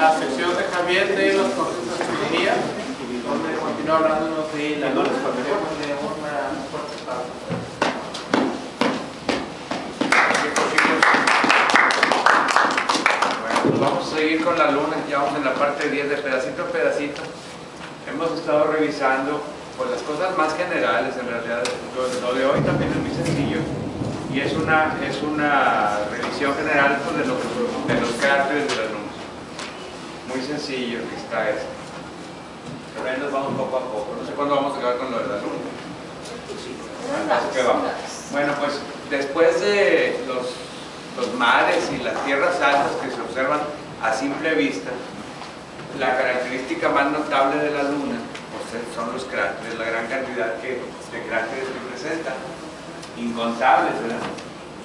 la sección de Javier de los procesos de ingeniería, donde continúa hablándonos de la luna. Bueno, pues vamos a seguir con la luna, ya vamos en la parte 10 de pedacito a pedacito. Hemos estado revisando pues, las cosas más generales, en realidad lo de hoy también es muy sencillo y es una revisión general pues, de los cráteres de la luna. Muy sencillo que está esto. Pero ahí nos vamos poco a poco. No sé cuándo vamos a acabar con lo de la luna. Así que vamos. Bueno, pues después de los mares y las tierras altas que se observan a simple vista, la característica más notable de la luna pues, son los cráteres, la gran cantidad de cráteres que presenta, incontables, ¿verdad?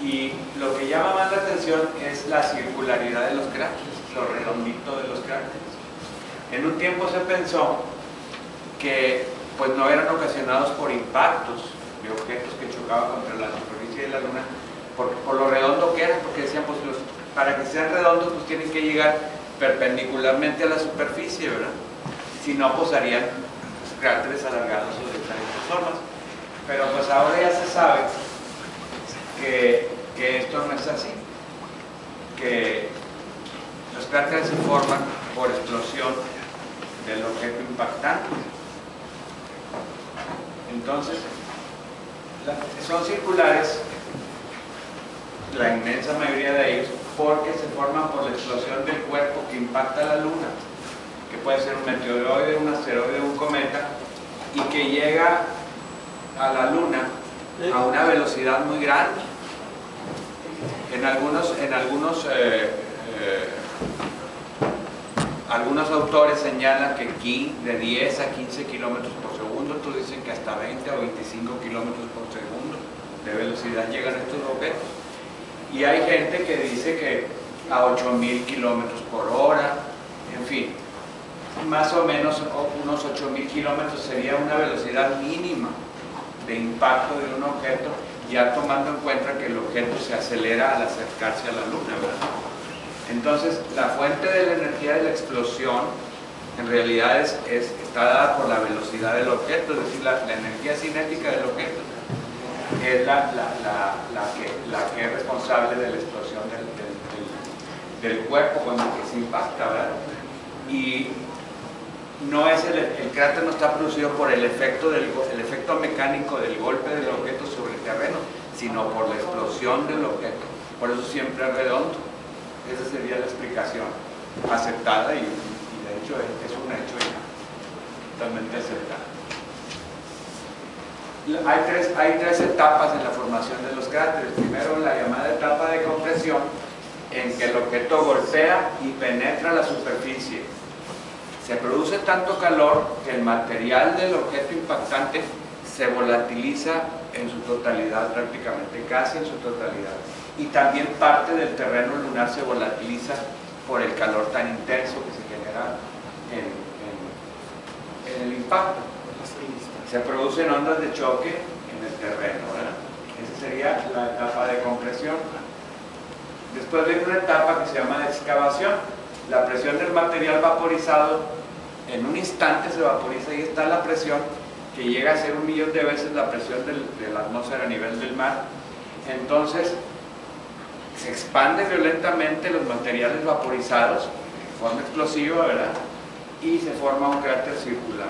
Y lo que llama más la atención es la circularidad de los cráteres, lo redondito de los cráteres. En un tiempo se pensó que pues, no eran ocasionados por impactos de objetos que chocaban contra la superficie de la luna, por lo redondo que eran, porque decían, pues para que sean redondos pues tienen que llegar perpendicularmente a la superficie, ¿verdad? Si no, pues harían cráteres alargados o de diferentes formas. Pero pues ahora ya se sabe que esto no es así, que los cráteres se forman por explosión del objeto impactante. Entonces, son circulares, la inmensa mayoría de ellos, porque se forman por la explosión del cuerpo que impacta la luna, que puede ser un meteoroide, un asteroide, un cometa, y que llega a la luna a una velocidad muy grande. Algunos autores señalan que aquí de 10 a 15 kilómetros por segundo, otros dicen que hasta 20 o 25 kilómetros por segundo de velocidad llegan estos objetos. Y hay gente que dice que a 8.000 kilómetros por hora, en fin, más o menos unos 8.000 kilómetros sería una velocidad mínima de impacto de un objeto, ya tomando en cuenta que el objeto se acelera al acercarse a la luna, ¿verdad? Entonces, la fuente de la energía de la explosión en realidad está dada por la velocidad del objeto, es decir, la energía cinética del objeto es la que es responsable de la explosión del cuerpo cuando se impacta, ¿verdad? Y no es el cráter no está producido por el efecto mecánico del golpe del objeto sobre el terreno, sino por la explosión del objeto. Por eso siempre es redondo. Esa sería la explicación aceptada y de hecho es un hecho ya totalmente aceptado. Hay tres etapas en la formación de los cráteres. Primero, la llamada etapa de compresión, en que el objeto golpea y penetra la superficie. Se produce tanto calor que el material del objeto impactante se volatiliza en su totalidad, prácticamente, casi en su totalidad. Y también parte del terreno lunar se volatiliza por el calor tan intenso que se genera en el impacto. Se producen ondas de choque en el terreno, ¿verdad? Esa sería la etapa de compresión. Después viene una etapa que se llama de excavación. La presión del material vaporizado en un instante se vaporiza y está la presión que llega a ser 1.000.000 de veces la presión de la atmósfera a nivel del mar. Entonces se expanden violentamente los materiales vaporizados de forma explosiva, ¿verdad? Y se forma un cráter circular,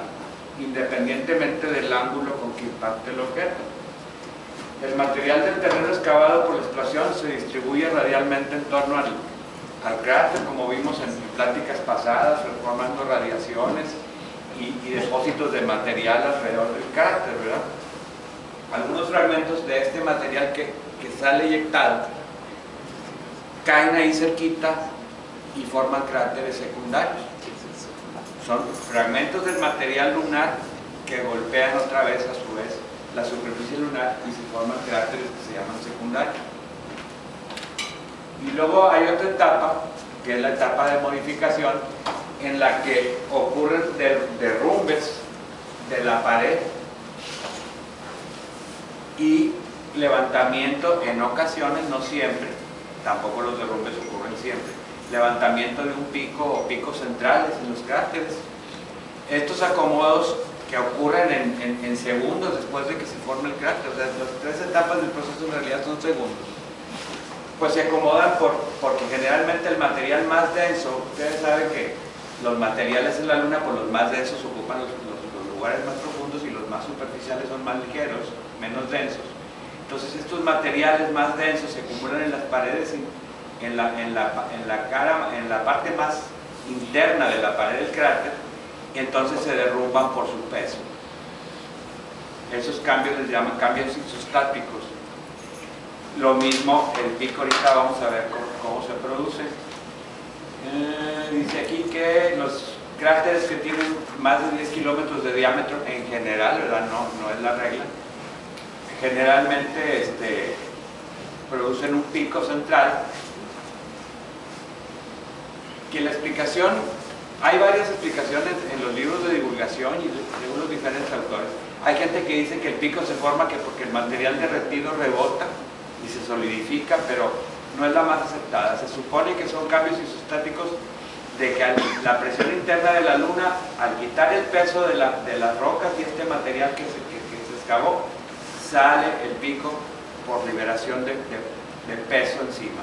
independientemente del ángulo con que impacte el objeto. El material del terreno excavado por la explosión se distribuye radialmente en torno al cráter, como vimos en pláticas pasadas, formando radiaciones y depósitos de material alrededor del cráter, ¿verdad? Algunos fragmentos de este material que sale eyectado caen ahí cerquita y forman cráteres secundarios. Son fragmentos del material lunar que golpean otra vez a su vez la superficie lunar y se forman cráteres que se llaman secundarios. Y luego hay otra etapa, que es la etapa de modificación, en la que ocurren derrumbes de la pared y levantamiento en ocasiones, no siempre, tampoco los derrumbes ocurren siempre, levantamiento de un pico o picos centrales en los cráteres. Estos acomodos que ocurren en segundos después de que se forme el cráter, o sea, las tres etapas del proceso en realidad son segundos, pues se acomodan porque generalmente el material más denso, ustedes saben que los materiales en la Luna, pues los más densos ocupan los lugares más profundos y los más superficiales son más ligeros, menos densos. Entonces estos materiales más densos se acumulan en las paredes, en la parte más interna de la pared del cráter, y entonces se derrumban por su peso. Esos cambios les llaman cambios isostáticos. Lo mismo el pico, ahorita vamos a ver cómo se produce. Dice aquí que los cráteres que tienen más de 10 kilómetros de diámetro en general, ¿verdad? No es la regla, generalmente producen un pico central, que la explicación, hay varias explicaciones en los libros de divulgación y según los diferentes autores. Hay gente que dice que el pico se forma porque el material derretido rebota y se solidifica, pero no es la más aceptada. Se supone que son cambios isostáticos de que la presión interna de la Luna, al quitar el peso de las rocas y este material que se excavó, sale el pico por liberación de peso encima.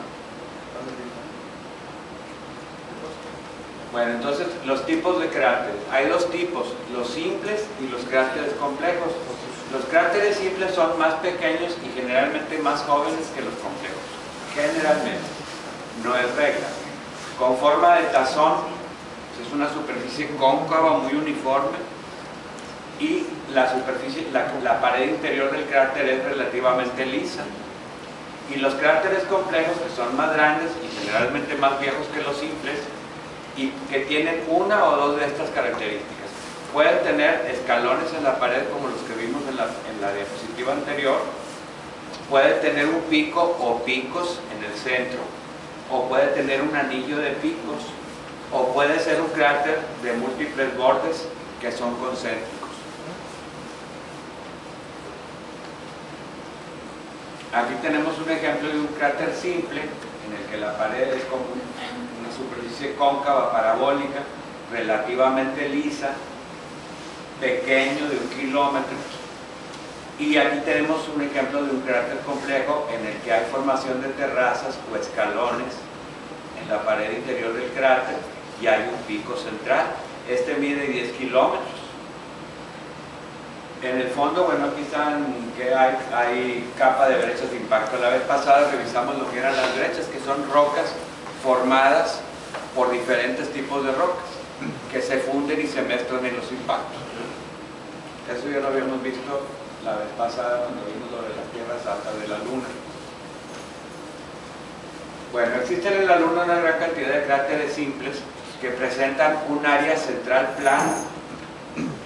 Bueno, entonces los tipos de cráteres. Hay dos tipos, los simples y los cráteres complejos. Los cráteres simples son más pequeños y generalmente más jóvenes que los complejos. Generalmente, no es regla. Con forma de tazón, es una superficie cóncava muy uniforme y la pared interior del cráter es relativamente lisa. Y los cráteres complejos, que son más grandes y generalmente más viejos que los simples, y que tienen una o dos de estas características. Pueden tener escalones en la pared como los que vimos en la diapositiva anterior, puede tener un pico o picos en el centro, o puede tener un anillo de picos, o puede ser un cráter de múltiples bordes que son concéntricos. Aquí tenemos un ejemplo de un cráter simple en el que la pared es como una superficie cóncava parabólica, relativamente lisa, pequeño, de 1 kilómetro. Y aquí tenemos un ejemplo de un cráter complejo en el que hay formación de terrazas o escalones en la pared interior del cráter y hay un pico central. Este mide 10 kilómetros. En el fondo, bueno, aquí están que hay capa de brechas de impacto. La vez pasada revisamos lo que eran las brechas, que son rocas formadas por diferentes tipos de rocas que se funden y se mezclan en los impactos. Eso ya lo habíamos visto la vez pasada cuando vimos lo de las tierras altas de la Luna. Bueno, existen en la Luna una gran cantidad de cráteres simples que presentan un área central plana.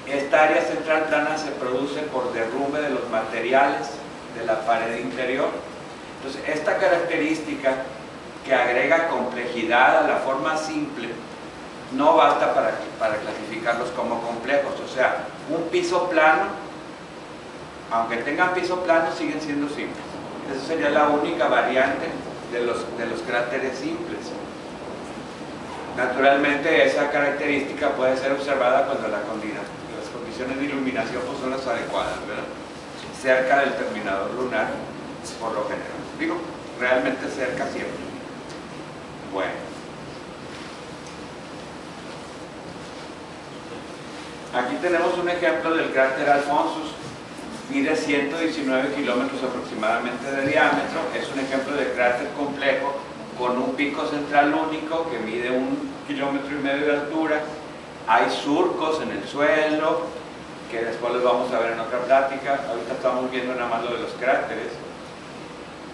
Esta área central plana se produce por derrumbe de los materiales de la pared interior. Entonces, esta característica que agrega complejidad a la forma simple no basta para clasificarlos como complejos. O sea, un piso plano, aunque tengan piso plano, siguen siendo simples. Esa sería la única variante de los cráteres simples. Naturalmente, esa característica puede ser observada cuando las condiciones de iluminación pues, son las adecuadas, ¿verdad? Cerca del terminador lunar, por lo general. Digo, realmente cerca siempre. Bueno. Aquí tenemos un ejemplo del cráter Alphonsus. Mide 119 kilómetros aproximadamente de diámetro. Es un ejemplo de cráter complejo con un pico central único que mide 1,5 kilómetros de altura. Hay surcos en el suelo, que después los vamos a ver en otra plática. Ahorita estamos viendo nada más lo de los cráteres.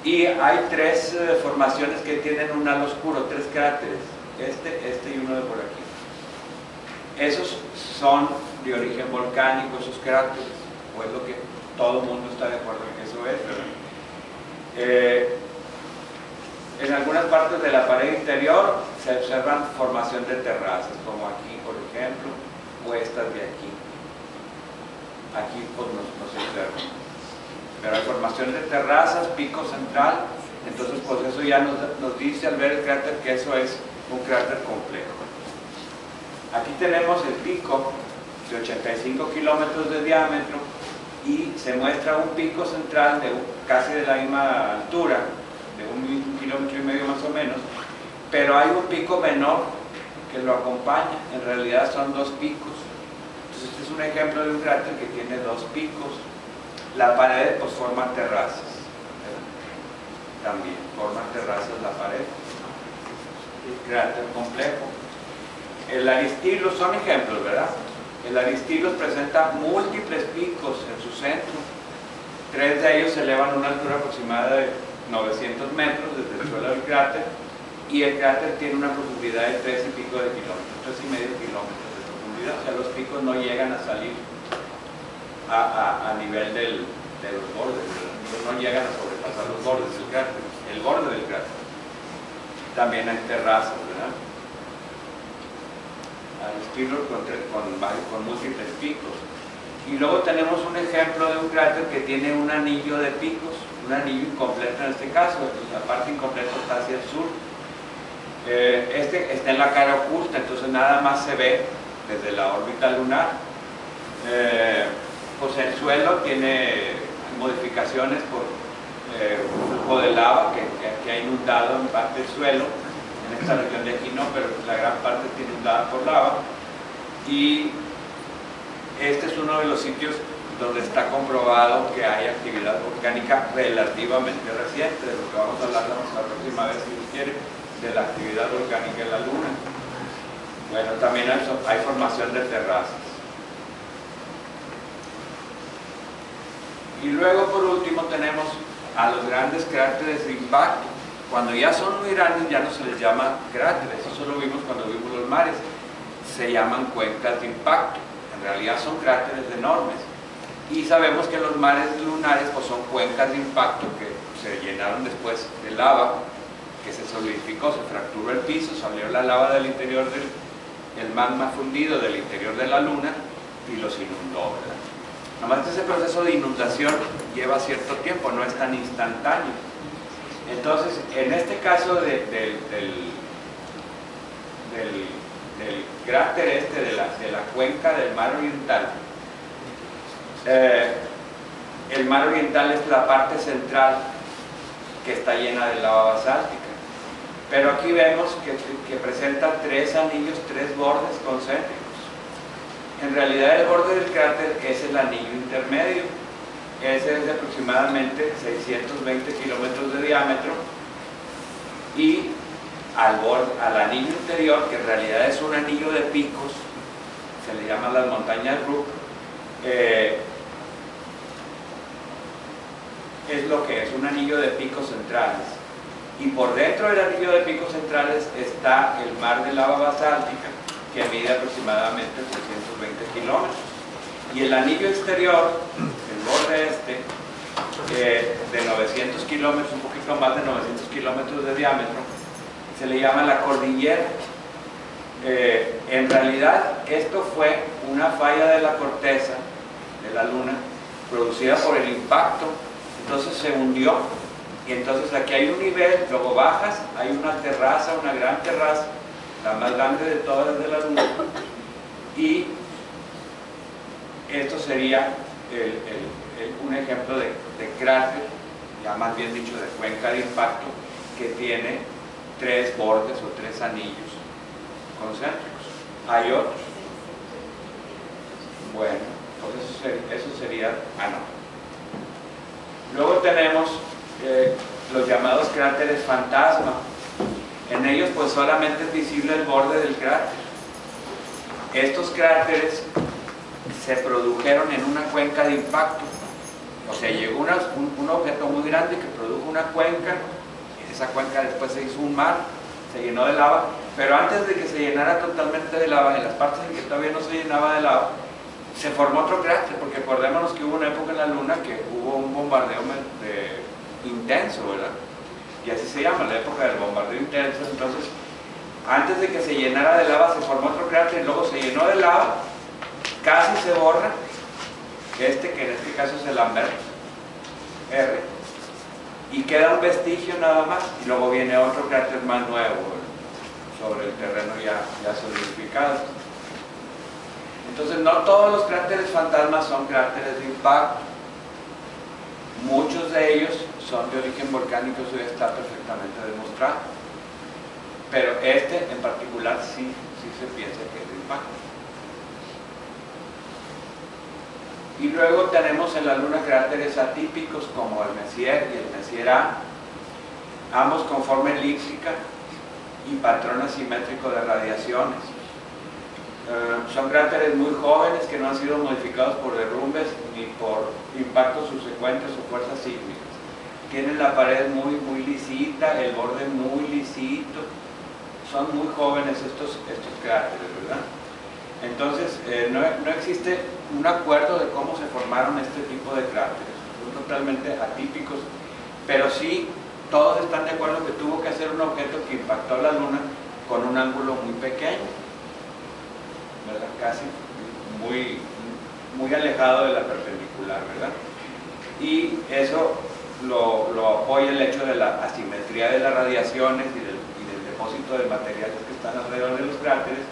Y hay tres formaciones que tienen un halo oscuro, 3 cráteres. Este y uno de por aquí. Esos son de origen volcánico, esos cráteres. O es lo que todo el mundo está de acuerdo en que eso es, ¿verdad? En algunas partes de la pared interior se observan formación de terrazas, como aquí, por ejemplo, o estas de aquí. Aquí pues no se observa. Pero hay formación de terrazas, pico central, entonces pues eso ya nos dice al ver el cráter que eso es un cráter complejo. Aquí tenemos el pico de 85 kilómetros de diámetro y se muestra un pico central de casi de la misma altura, de 1,5 kilómetros más o menos, pero hay un pico menor que lo acompaña. En realidad son dos picos. Entonces este es un ejemplo de un cráter que tiene dos picos. La pared pues forma terrazas, también forma terrazas la pared. El cráter complejo. El Aristilos son ejemplos, ¿verdad? El Aristilos presenta múltiples picos en su centro. 3 de ellos se elevan a una altura aproximada de 900 metros desde el suelo del cráter, y el cráter tiene una profundidad de 3 y pico de kilómetros, 3,5 kilómetros de profundidad. O sea, los picos no llegan a salir a nivel de los bordes, no llegan a sobrepasar los bordes del cráter, el borde del cráter. También hay terrazas, ¿verdad? Aristilos con múltiples picos. Y luego tenemos un ejemplo de un cráter que tiene un anillo de picos, un anillo incompleto en este caso, la parte incompleta está hacia el sur. Este está en la cara oculta, entonces nada más se ve desde la órbita lunar. Pues el suelo tiene modificaciones por un flujo de lava que ha inundado en parte el suelo. En esta región de aquí no, pero la gran parte está inundada por lava, y este es uno de los sitios donde está comprobado que hay actividad volcánica relativamente reciente, de lo que vamos a hablar la próxima vez, si Dios quiere, de la actividad volcánica en la Luna. Bueno, también hay formación de terrazas. Y luego, por último, tenemos a los grandes cráteres de impacto. Cuando ya son muy grandes ya no se les llama cráteres, eso lo vimos cuando vimos los mares, se llaman cuencas de impacto. En realidad son cráteres enormes, y sabemos que los mares lunares pues son cuencas de impacto que se llenaron después de lava, que se solidificó, se fracturó el piso, salió la lava del interior del magma fundido del interior de la Luna y los inundó, ¿verdad? Nomás que ese proceso de inundación lleva cierto tiempo, no es tan instantáneo. Entonces, en este caso del cráter de la cuenca del mar oriental, el mar oriental es la parte central que está llena de lava basáltica, pero aquí vemos que presenta 3 anillos, 3 bordes concéntricos. En realidad el borde del cráter es el anillo intermedio. Ese es de aproximadamente 620 kilómetros de diámetro, y al anillo interior, que en realidad es un anillo de picos, se le llaman las montañas Rook, es lo que es un anillo de picos centrales, y por dentro del anillo de picos centrales está el mar de lava basáltica, que mide aproximadamente 320 kilómetros, y el anillo exterior, borde de 900 kilómetros, un poquito más de 900 kilómetros de diámetro, se le llama la cordillera. En realidad esto fue una falla de la corteza de la Luna producida por el impacto, entonces se hundió, y entonces aquí hay un nivel, luego bajas, hay una terraza, una gran terraza, la más grande de todas de la Luna, y esto sería un ejemplo de cráter, ya más bien dicho de cuenca de impacto, que tiene 3 bordes o 3 anillos concéntricos. Hay otros. Bueno, pues eso sería... no. Luego tenemos los llamados cráteres fantasma. En ellos pues solamente es visible el borde del cráter. Estos cráteres se produjeron en una cuenca de impacto, o sea, llegó un objeto muy grande que produjo una cuenca, y esa cuenca después se hizo un mar, se llenó de lava, pero antes de que se llenara totalmente de lava, en las partes en que todavía no se llenaba de lava, se formó otro cráter, porque acordémonos que hubo una época en la Luna que hubo un bombardeo intenso, ¿verdad? Y así se llama, la época del bombardeo intenso. Entonces, antes de que se llenara de lava, se formó otro cráter, y luego se llenó de lava, casi se borra, que en este caso es el Lambert R, y queda un vestigio nada más, y luego viene otro cráter más nuevo, sobre el terreno ya solidificado. Entonces, no todos los cráteres fantasmas son cráteres de impacto. Muchos de ellos son de origen volcánico, eso ya está perfectamente demostrado. Pero este en particular sí se piensa que es de impacto. Y luego tenemos en la Luna cráteres atípicos como el Messier y el Messier A, ambos con forma elíptica y patrón asimétrico de radiaciones. Son cráteres muy jóvenes que no han sido modificados por derrumbes ni por impactos subsecuentes o fuerzas sísmicas. Tienen la pared muy lisita, el borde muy lisito. Son muy jóvenes estos cráteres, ¿verdad? Entonces, no existe un acuerdo de cómo se formaron este tipo de cráteres. Son totalmente atípicos, pero sí todos están de acuerdo que tuvo que ser un objeto que impactó la Luna con un ángulo muy pequeño, ¿verdad? Casi muy alejado de la perpendicular, ¿verdad? Y eso lo apoya el hecho de la asimetría de las radiaciones y del depósito de materiales que están alrededor de los cráteres.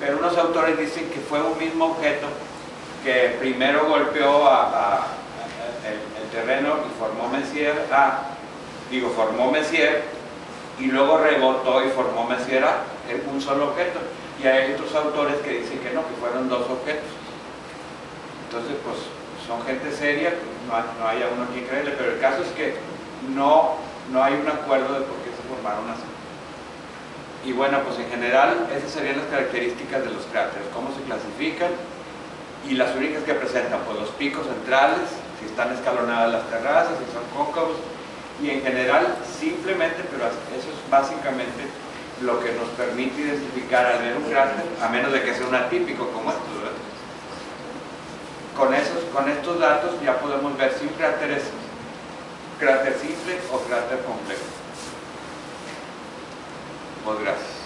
Pero unos autores dicen que fue un mismo objeto que primero golpeó el terreno y formó Messier A, formó Messier, y luego rebotó y formó Messier A, es un solo objeto. Y hay otros autores que dicen que no, que fueron dos objetos. Entonces, pues, son gente seria, no hay a uno quien creerle, pero el caso es que no hay un acuerdo de por qué se formaron así. Y bueno, pues en general, esas serían las características de los cráteres, cómo se clasifican, y las únicas que presentan, pues los picos centrales, si están escalonadas las terrazas, si son cóncavos, y en general, simplemente, pero eso es básicamente lo que nos permite identificar al ver un cráter, a menos de que sea un atípico como estos, ¿verdad? Con estos datos ya podemos ver si un cráter es cráter simple o cráter complejo. Pues gracias.